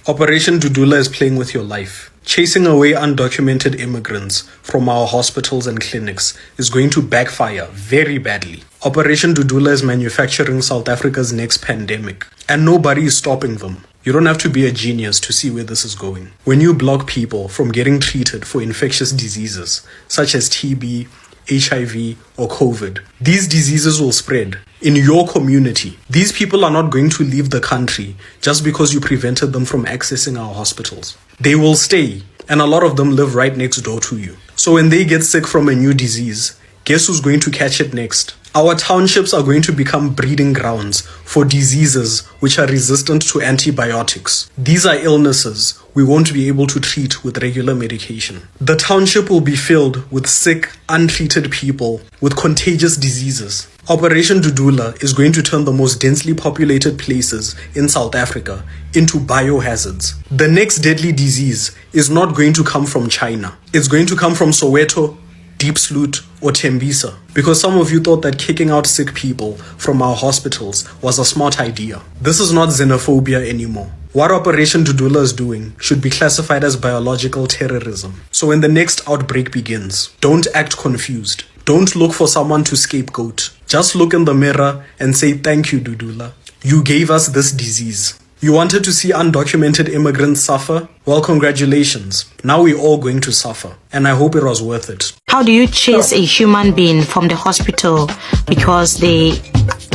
Operation Dudula is playing with your life. Chasing away undocumented immigrants from our hospitals and clinics is going to backfire very badly. Operation Dudula is manufacturing South Africa's next pandemic, and nobody is stopping them. You don't have to be a genius to see where this is going. When you block people from getting treated for infectious diseases such as TB, HIV, or COVID, these diseases will spread in your community. These people are not going to leave the country just because you prevented them from accessing our hospitals. They will stay, and a lot of them live right next door to you. So when they get sick from a new disease, guess who's going to catch it next? Our townships are going to become breeding grounds for diseases which are resistant to antibiotics. These are illnesses we won't be able to treat with regular medication. The township will be filled with sick, untreated people with contagious diseases. Operation Dudula is going to turn the most densely populated places in South Africa into biohazards. The next deadly disease is not going to come from China. It's going to come from Soweto, Deep Sloot, or Tembisa, because some of you thought that kicking out sick people from our hospitals was a smart idea. This is not xenophobia anymore. What Operation Dudula is doing should be classified as biological terrorism. So when the next outbreak begins, don't act confused. Don't look for someone to scapegoat. Just look in the mirror and say, "Thank you, Dudula. You gave us this disease." You wanted to see undocumented immigrants suffer? Well, congratulations. Now we're all going to suffer. And I hope it was worth it. How do you chase a human being from the hospital because they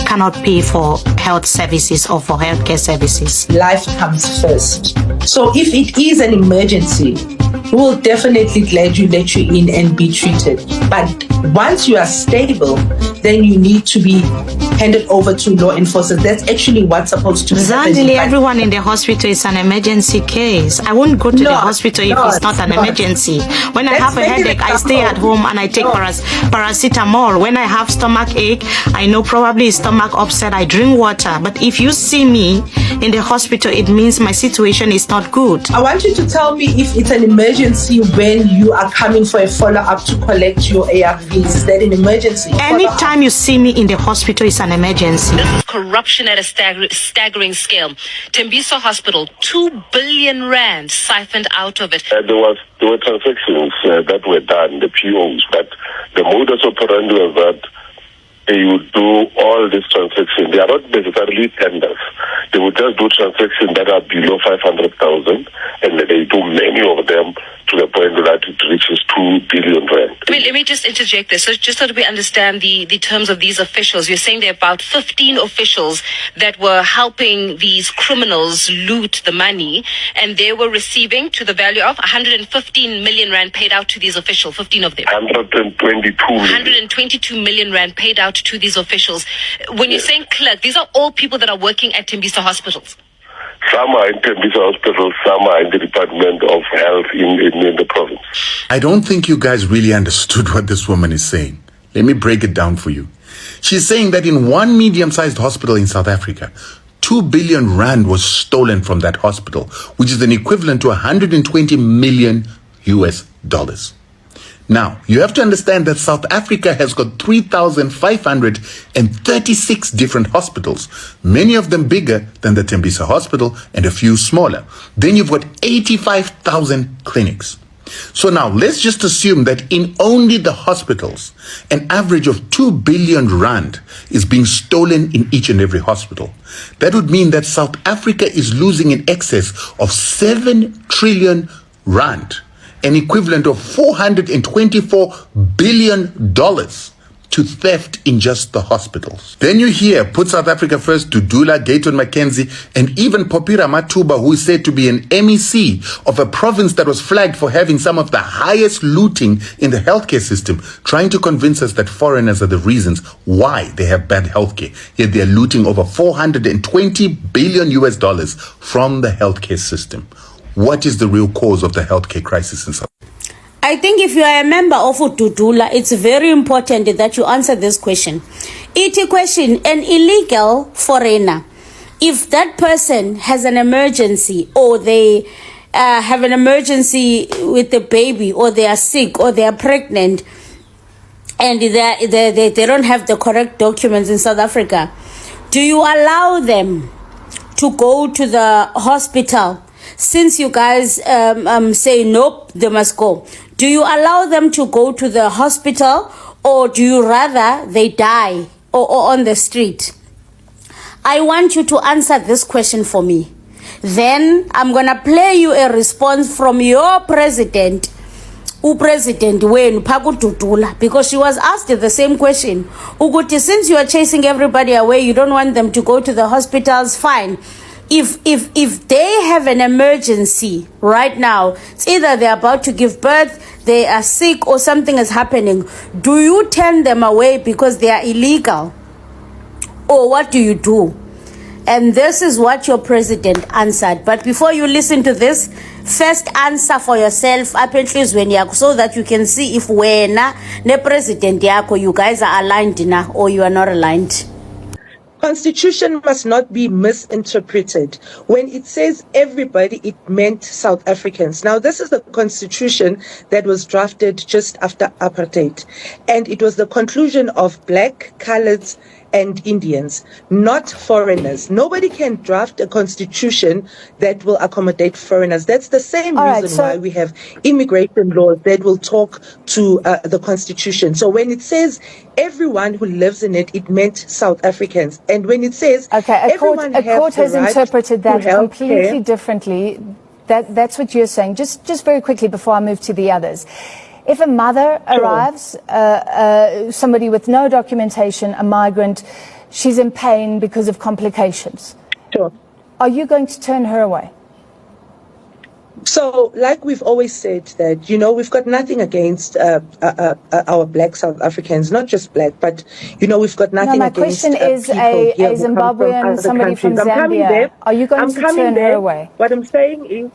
cannot pay for health services or for healthcare services? Life comes first. So if it is an emergency, we will definitely let you in and be treated. But once you are stable, then you need to be handed over to law enforcement. That's actually what's supposed to happen. Zandili, everyone in the hospital is an emergency case. I won't go to the hospital if it's not an emergency. When I have a headache, I stay at home and I take paracetamol. When I have stomach ache, I know probably stomach upset, I drink water. But if you see me in the hospital, it means my situation is not good. I want you to tell me if it's an emergency when you are coming for a follow-up to collect your ARVs. Is that an emergency? Anytime you see me in the hospital, it's an emergency. This is corruption at a staggering scale. Tembisa Hospital, 2 billion rand siphoned out of it. There were transactions that were done, the POs, but the modus operandi was that they would do all these transactions. They are not necessarily tenders. They would just do transactions that are below 500,000, and they do many of them to the point that it reaches 2 billion rand. Let me just interject this, just so that we understand the terms of these officials. You're saying there are about 15 officials that were helping these criminals loot the money, and they were receiving to the value of 115 million rand paid out to these officials, 15 of them. 122 million rand paid out to these officials. When you're saying clerk, these are all people that are working at Tembisa hospitals. Some are in Tembisa hospitals, some are in the Department of Health in the province. I don't think you guys really understood what this woman is saying. Let me break it down for you. She's saying that in one medium-sized hospital in South Africa, 2 billion rand was stolen from that hospital, which is an equivalent to 120 million US dollars. Now, you have to understand that South Africa has got 3,536 different hospitals, many of them bigger than the Tembisa hospital and a few smaller. Then you've got 85,000 clinics. So now let's just assume that in only the hospitals, an average of 2 billion rand is being stolen in each and every hospital. That would mean that South Africa is losing in excess of 7 trillion rand. An equivalent of $424 billion to theft in just the hospitals. Then you hear Put South Africa First, Dudula, Dayton McKenzie, and even Popira Matuba, who is said to be an MEC of a province that was flagged for having some of the highest looting in the healthcare system, trying to convince us that foreigners are the reasons why they have bad healthcare. Yet they're looting over 420 billion US dollars from the healthcare system. What is the real cause of the healthcare crisis in South Africa? I think if you are a member of Dudula, it's very important that you answer this question. It question, an illegal foreigner, if that person has an emergency or they have an emergency with the baby or they are sick or they are pregnant and they don't have the correct documents in South Africa, do you allow them to go to the hospital since you guys say nope, they must go, do you allow them to go to the hospital, or do you rather they die or on the street? I want you to answer this question for me. Then I'm gonna play you a response from your president, President Wayne Dudula, because she was asked the same question. Uguti, since you are chasing everybody away, you don't want them to go to the hospitals, fine. If they have an emergency right now, it's either they're about to give birth, they are sick, or something is happening, do you turn them away because they are illegal? Or what do you do? And this is what your president answered. But before you listen to this, first answer for yourself so that you can see if wena ne president yako you guys are aligned now or you are not aligned. Constitution must not be misinterpreted. When it says everybody, it meant South Africans. Now, this is the constitution that was drafted just after apartheid. And it was the conclusion of black, coloureds, and Indians, not foreigners. Nobody can draft a constitution that will accommodate foreigners. That's the same reason why we have immigration laws that will talk to the constitution. So when it says everyone who lives in it, it meant South Africans. And when it says a court has interpreted that completely differently. That's what you're saying. Just very quickly before I move to the others. If a mother arrives, somebody with no documentation, a migrant, she's in pain because of complications. Sure. Are you going to turn her away? So, like we've always said that, we've got nothing against our black South Africans, not just black, but, we've got nothing against my question is a Zimbabwean, somebody from Zambia. Are you going to turn her away? What I'm saying is,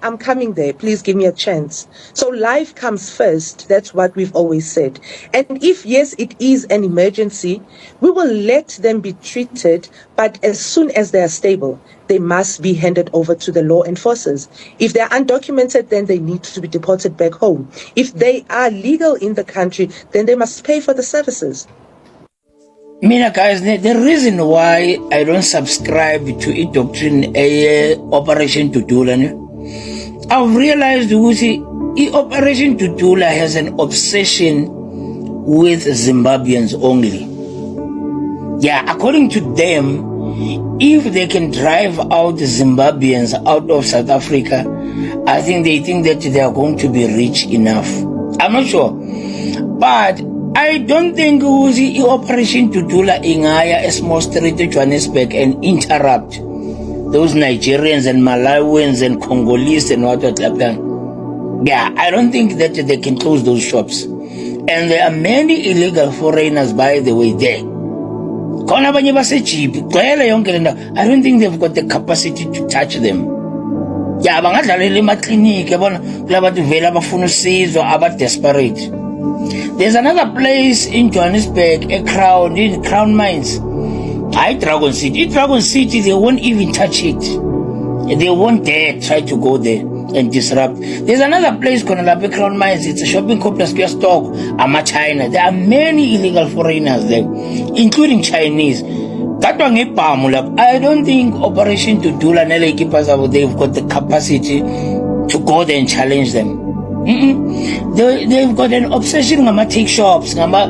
I'm coming there. Please give me a chance. So life comes first. That's what we've always said. And if, yes, it is an emergency, we will let them be treated. But as soon as they are stable, they must be handed over to the law enforcers. If they're undocumented, then they need to be deported back home. If they are legal in the country, then they must pay for the services. Mina guys, the reason why I don't subscribe to a doctrine, Operation Dudula, I've realized that Operation Dudula has an obsession with Zimbabweans only. Yeah, according to them, if they can drive out Zimbabweans out of South Africa, I think they think that they are going to be rich enough. I'm not sure. But I don't think Operation Dudula ingaya a small street to Johannesburg and interrupt those Nigerians and Malawians and Congolese and what like that. Yeah, I don't think that they can close those shops. And there are many illegal foreigners, by the way, there. I don't think they've got the capacity to touch them. Yeah, desperate. There's another place in Johannesburg, a crowd in Crown Mines. Dragon City. Dragon City, they won't even touch it. They won't dare try to go there and disrupt. There's another place called Crown Mines. It's a shopping complex, stock, China. There are many illegal foreigners there, including Chinese. I don't think Operation Dudula they've got the capacity to go there and challenge them. They've got an obsession with take shops, they've got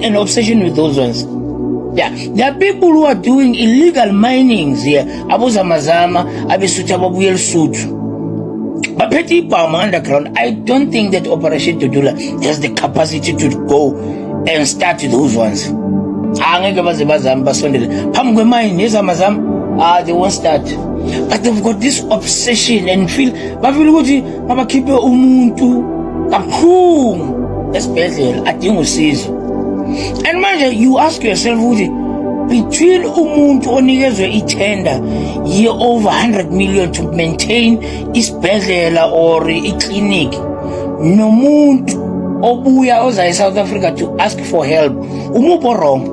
an obsession with those ones. Yeah, there are people who are doing illegal minings here. But Petty Palm underground, I don't think that Operation Dudula has the capacity to go and start those ones. They won't start. But they've got this obsession and feel keep umuntu kakhulu esibhedlela adinga usizo. And manje you ask yourself between umuntu onikezwe itender year over 100 million to maintain isibhedlela or clinic nomuntu obuya oza South Africa to ask for help, umupho wrong.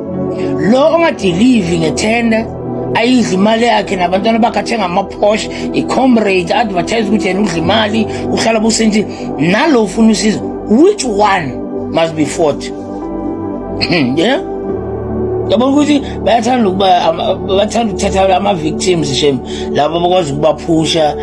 Lo ongadiliving a tender ayidla imali yakhe nabantwana bakathenga ama-Porsche, i-Comrade advertise ukuthi yena udla imali uhlala busenthi nalo ufuna usizo. Which one must be fought? Yeah, yabona ukuthi bayathanda ukuthatha ama-victims shem labo bakwazi ukubaphusha,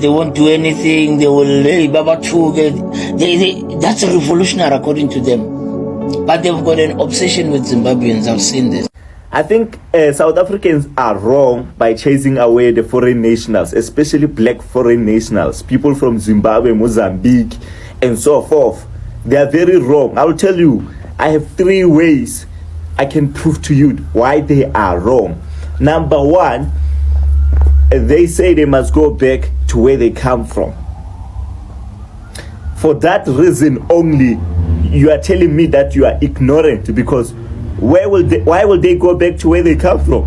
they won't do anything, they will babathuke. That's revolutionary according to them, but they've got an obsession with Zimbabweans. I've seen this. I think South Africans are wrong by chasing away the foreign nationals, especially black foreign nationals, people from Zimbabwe, Mozambique, and so forth. They are very wrong. I'll tell you, I have 3 ways I can prove to you why they are wrong. Number 1, they say they must go back to where they come from. For that reason only, you are telling me that you are ignorant, because why will they go back to where they come from?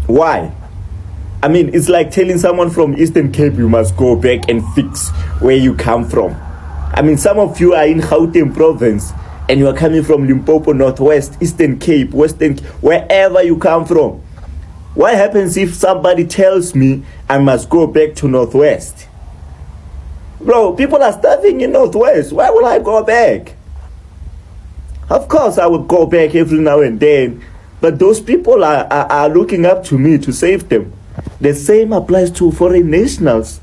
Why? I mean, it's like telling someone from Eastern Cape you must go back and fix where you come from. I mean, some of you are in Gauteng province and you are coming from Limpopo, Northwest, Eastern Cape, Western, wherever you come from. What happens if somebody tells me I must go back to Northwest? Bro, people are starving in Northwest. Why will I go back? Of course, I would go back every now and then, but those people are looking up to me to save them. The same applies to foreign nationals.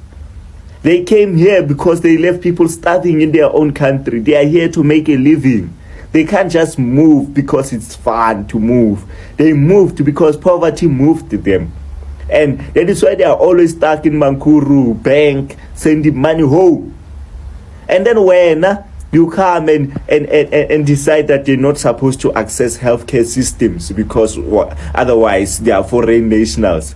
They came here because they left people starving in their own country. They are here to make a living. They can't just move because it's fun to move. They moved because poverty moved them. And that is why they are always stuck in Mankuru, bank, sending money home. And then when you come and decide that they're not supposed to access healthcare systems because otherwise they are foreign nationals.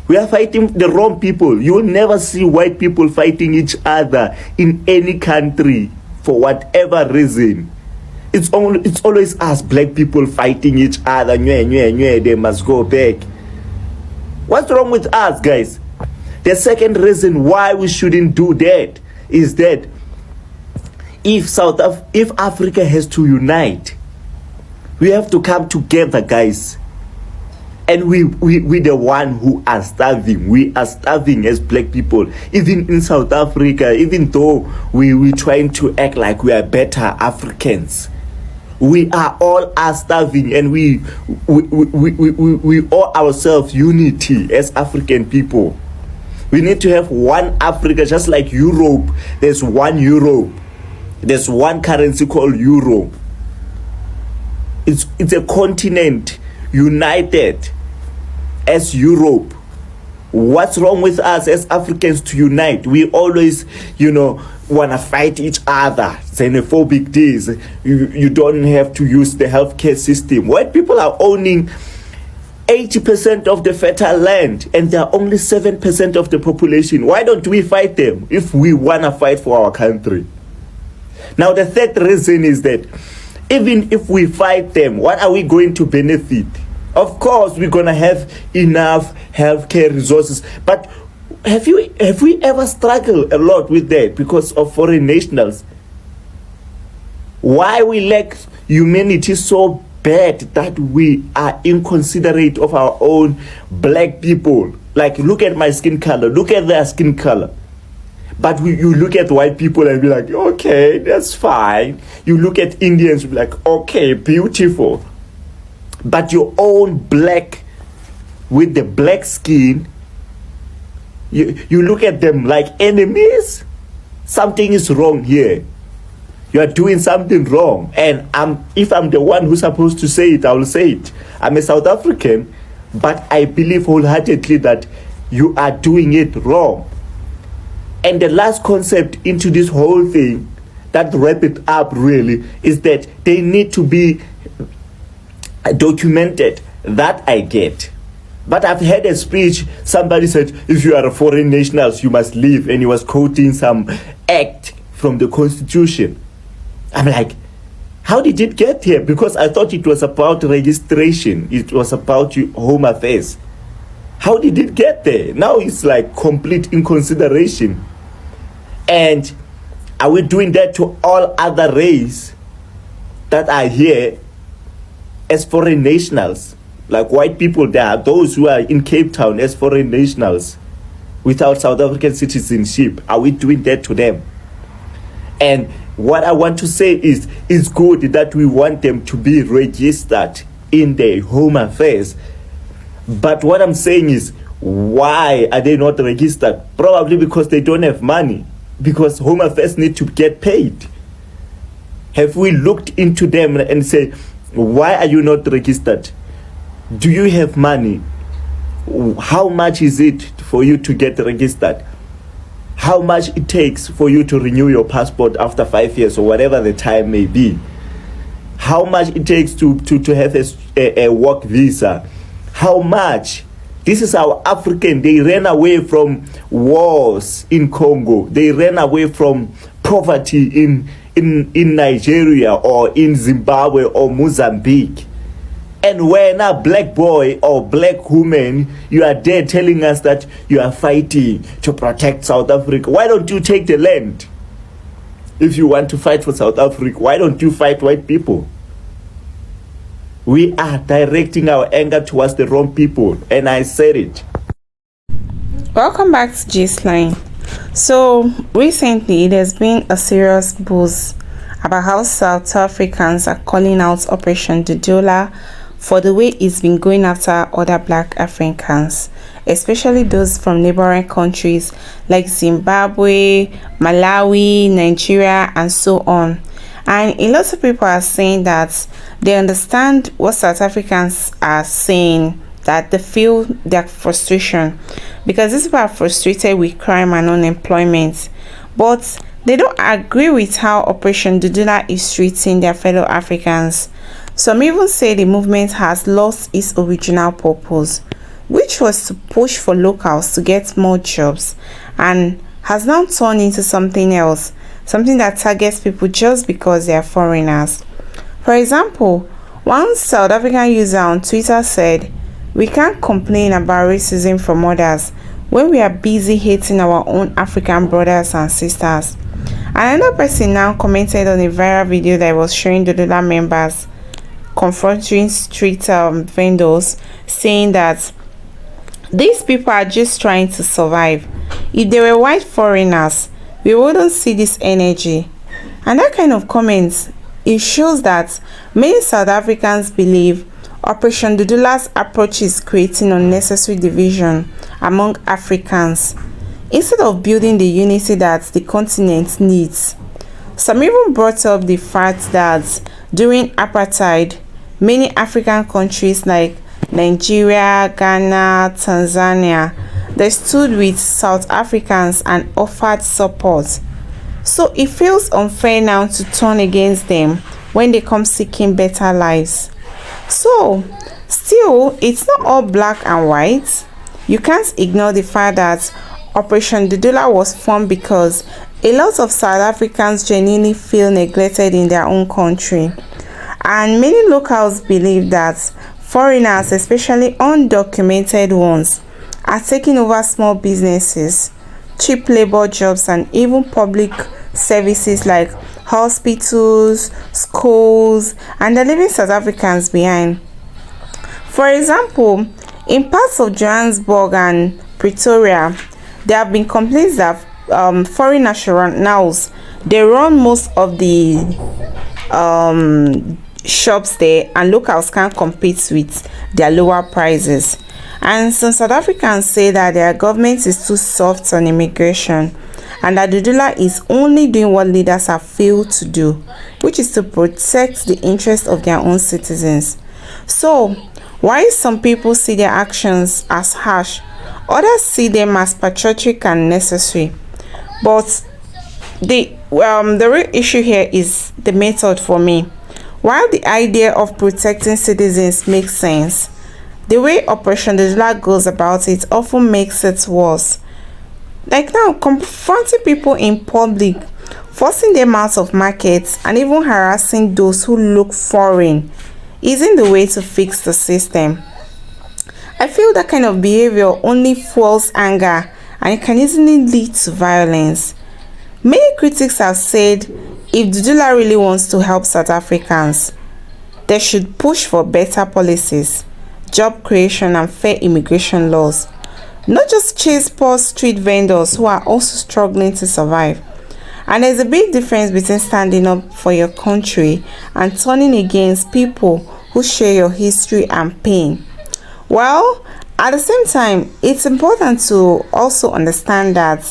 We are fighting the wrong people. You will never see white people fighting each other in any country for whatever reason. It's always us black people fighting each other. They must go back. What's wrong with us, guys? The second reason why we shouldn't do that is that if Africa has to unite, we have to come together, guys. And we the one who are starving. We are starving as black people. Even in South Africa, even though we trying to act like we are better Africans, we are all starving, and we owe ourselves unity as African people. We need to have one Africa, just like Europe. There's one Europe. There's one currency called Euro. It's a continent united as Europe. What's wrong with us as Africans to unite? We always, want to fight each other. Xenophobic days. You don't have to use the healthcare system. White people are owning 80% of the fertile land, and they are only 7% of the population. Why don't we fight them if we want to fight for our country? Now, the third reason is that even if we fight them, what are we going to benefit? Of course, we're going to have enough healthcare resources, but have we ever struggled a lot with that because of foreign nationals? Why we lack humanity so bad that we are inconsiderate of our own black people? Like, look at my skin color, look at their skin color. But you look at white people and be like, okay, that's fine. You look at Indians and be like, okay, beautiful. But your own black, with the black skin, you look at them like enemies. Something is wrong here. You are doing something wrong. And if I'm the one who's supposed to say it, I will say it. I'm a South African, but I believe wholeheartedly that you are doing it wrong. And the last concept into this whole thing that wrap it up really is that they need to be documented. That I get. But I've heard a speech, somebody said, if you are a foreign national, you must leave. And he was quoting some act from the Constitution. I'm like, how did it get here? Because I thought it was about registration. It was about home affairs. How did it get there? Now it's like complete inconsideration. And are we doing that to all other races that are here as foreign nationals? Like white people, there are those who are in Cape Town as foreign nationals without South African citizenship. Are we doing that to them? And what I want to say is, it's good that we want them to be registered in their home affairs. But what I'm saying is, why are they not registered? Probably because they don't have money, because home affairs need to get paid. Have we looked into them and said, why are you not registered? Do you have money? How much is it for you to get registered? How much it takes for you to renew your passport after 5 years or whatever the time may be? How much it takes to have a work visa? How much? This is our African. They ran away from wars in Congo. They ran away from poverty in Nigeria or in Zimbabwe or Mozambique. And when a black boy or black woman, you are there telling us that you are fighting to protect South Africa. Why don't you take the land? If you want to fight for South Africa, why don't you fight white people? We are directing our anger towards the wrong people, and I said it. Welcome back to Gistline. So recently there's been a serious buzz about how South Africans are calling out Operation Dudula for the way it's been going after other black Africans, especially those from neighboring countries like Zimbabwe, Malawi, Nigeria, and so on. And a lot of people are saying that they understand what South Africans are saying, that they feel their frustration, because these people are frustrated with crime and unemployment, but they don't agree with how Operation Dudula is treating their fellow Africans. Some even say the movement has lost its original purpose, which was to push for locals to get more jobs, and has now turned into something else, something that targets people just because they are foreigners. For example, one South African user on Twitter said, "We can't complain about racism from others when we are busy hating our own African brothers and sisters." Another person now commented on a viral video that was showing Dudula members confronting street vendors, saying that these people are just trying to survive. If they were white foreigners, we wouldn't see this energy. And that kind of comments, it shows that many South Africans believe Operation Dudula's approach is creating unnecessary division among Africans instead of building the unity that the continent needs. Some even brought up the fact that during apartheid, many African countries like Nigeria, Ghana, Tanzania, they stood with South Africans and offered support. So it feels unfair now to turn against them when they come seeking better lives. So, still, it's not all black and white. You can't ignore the fact that Operation Dudula was formed because a lot of South Africans genuinely feel neglected in their own country. And many locals believe that foreigners, especially undocumented ones, are taking over small businesses, cheap labor jobs, and even public services like hospitals, schools, and they're leaving South Africans behind. For example, in parts of Johannesburg and Pretoria, there have been complaints that foreign nationals, they run most of the shops there, and locals can't compete with their lower prices. And some South Africans say that their government is too soft on immigration, and that Dudula is only doing what leaders have failed to do, which is to protect the interests of their own citizens. So, while some people see their actions as harsh, others see them as patriotic and necessary. But the real issue here is the method for me. While the idea of protecting citizens makes sense, the way Operation Dudula goes about it often makes it worse. Like now, confronting people in public, forcing them out of markets, and even harassing those who look foreign isn't the way to fix the system. I feel that kind of behavior only fuels anger, and it can easily lead to violence. Many critics have said if Dudula really wants to help South Africans, they should push for better policies, job creation, and fair immigration laws, not just chase poor street vendors who are also struggling to survive. And there's a big difference between standing up for your country and turning against people who share your history and pain. Well, at the same time, it's important to also understand that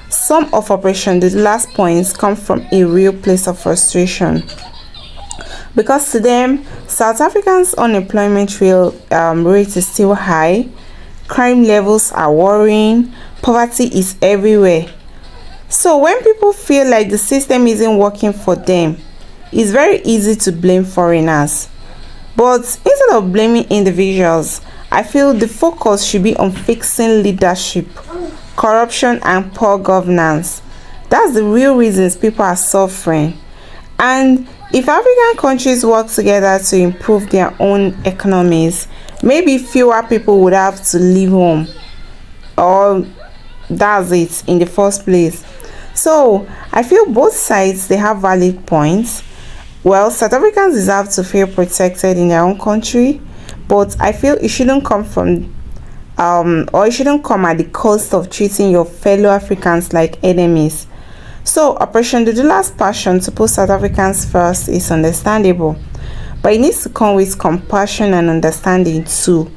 some of Operation Dudula's points come from a real place of frustration. Because to them, South Africa's unemployment rate is still high, crime levels are worrying, poverty is everywhere. So when people feel like the system isn't working for them, it's very easy to blame foreigners. But instead of blaming individuals, I feel the focus should be on fixing leadership, corruption, and poor governance. That's the real reasons people are suffering. And if African countries work together to improve their own economies, maybe fewer people would have to leave home. Or that's it in the first place. So I feel both sides, they have valid points. Well, South Africans deserve to feel protected in their own country, but I feel it shouldn't come from or it shouldn't come at the cost of treating your fellow Africans like enemies. So Operation Dudula's passion to put South Africans first is understandable, but it needs to come with compassion and understanding too.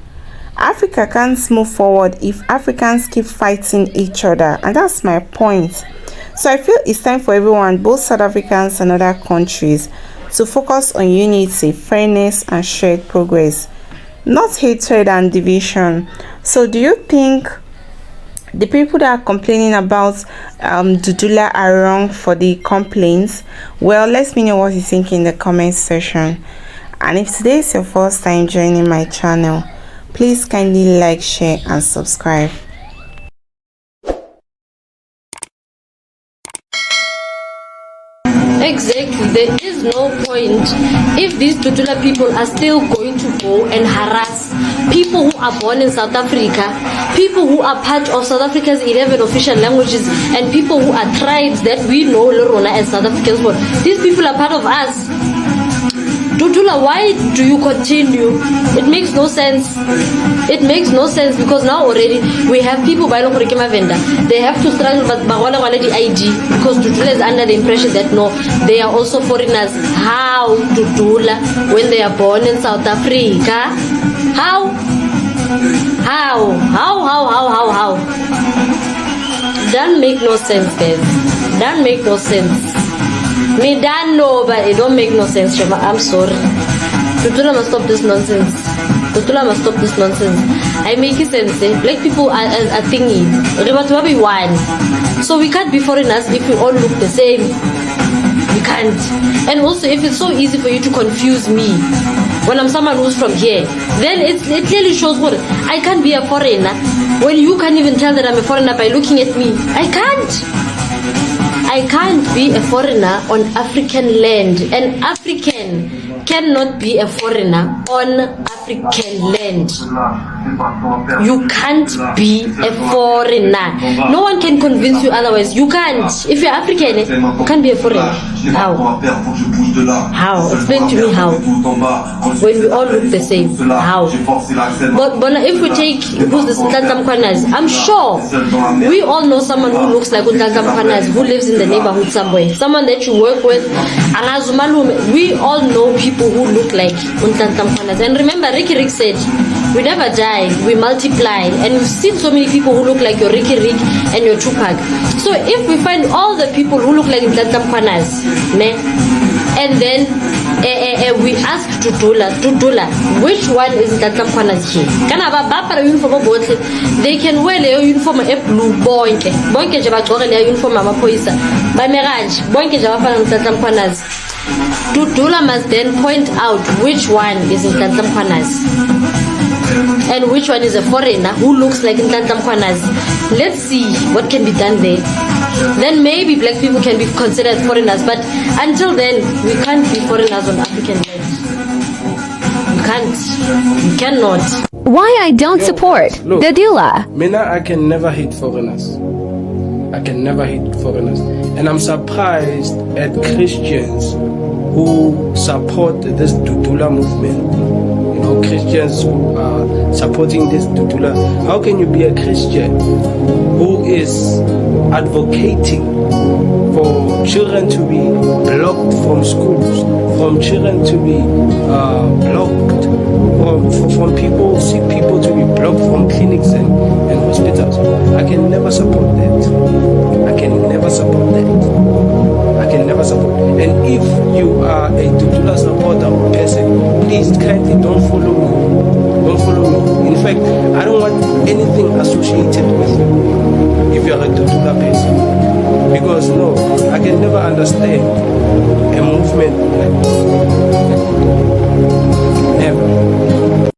Africa can't move forward if Africans keep fighting each other, and that's my point. So I feel it's time for everyone, both South Africans and other countries, to focus on unity, fairness, and shared progress, not hatred and division. So do you think the people that are complaining about Dudula are wrong for the complaints? Well, let me know what you think in the comment section. And if today is your first time joining my channel, please kindly like, share, and subscribe. Exactly, there is no point if these Dudula people are still going to go and harass people who are born in South Africa, people who are part of South Africa's 11 official languages, and people who are tribes that we know Lorona as South Africans. But these people are part of us. Dudula, why do you continue? It makes no sense. It makes no sense because now already we have people by Lokorikema vendor. They have to struggle but the ID because Dudula is under the impression that no, they are also foreigners. How Dudula when they are born in South Africa? How? Doesn't make no sense, guys. Doesn't make no sense. Me don't know, but it don't make no sense, Shema. I'm sorry. Dudula must stop this nonsense. Dudula must stop this nonsense. I make it sense. Black people are thingy. We want to be one. So we can't be foreigners if we all look the same. We can't. And also, if it's so easy for you to confuse me when I'm someone who's from here, then it clearly shows what I can't be a foreigner when you can't even tell that I'm a foreigner by looking at me. I can't be a foreigner on African land. An African cannot be a foreigner on African land. You can't be a foreigner. No one can convince you otherwise. You can't. If you're African, you can't be a foreigner. How? Explain to me how. When we all look the same. How? But if we take who's the Ntlanhla Mkhwanazi, I'm sure we all know someone who looks like Ntlanhla Mkhwanazi, who lives in the neighborhood somewhere. Someone that you work with. We all know people who look like Ntlanhla Mkhwanazi. And remember, Rick said, we never die, we multiply. And we've seen so many people who look like your Rick and your Tupac. So if we find all the people who look like Ntlanhla Mkhwanazi, and then we ask Dudula, which one is Ntlanhla Mkhwanazi? They can wear their uniform blue bonke je bagqoke leyo uniform amaphoyisa bameranje bonke je abafana Ntlanhla Mkhwanazi. Dudula must then point out which one is Ntlanhla Mkhwanazi and which one is a foreigner who looks like Ntlanhla Mkhwanazi. Let's see what can be done there. Then maybe black people can be considered foreigners, but until then we can't be foreigners on African land. We cannot. Why I don't support Dudula? Mina, I can never hate foreigners. And I'm surprised at Christians who support this Dudula movement. You know, Christians who are supporting this Dudula. How can you be a Christian who is advocating for children to be blocked from schools, from children to be blocked, from people, sick people to be blocked from clinics and hospitals. I can never support that. I can never support that. I can never support. And if you are a Dudula supporter or person, please kindly don't follow me. Don't follow me. In fact, I don't want anything associated with you if you are a Dudula person. Because no, I can never understand a movement like this. Never.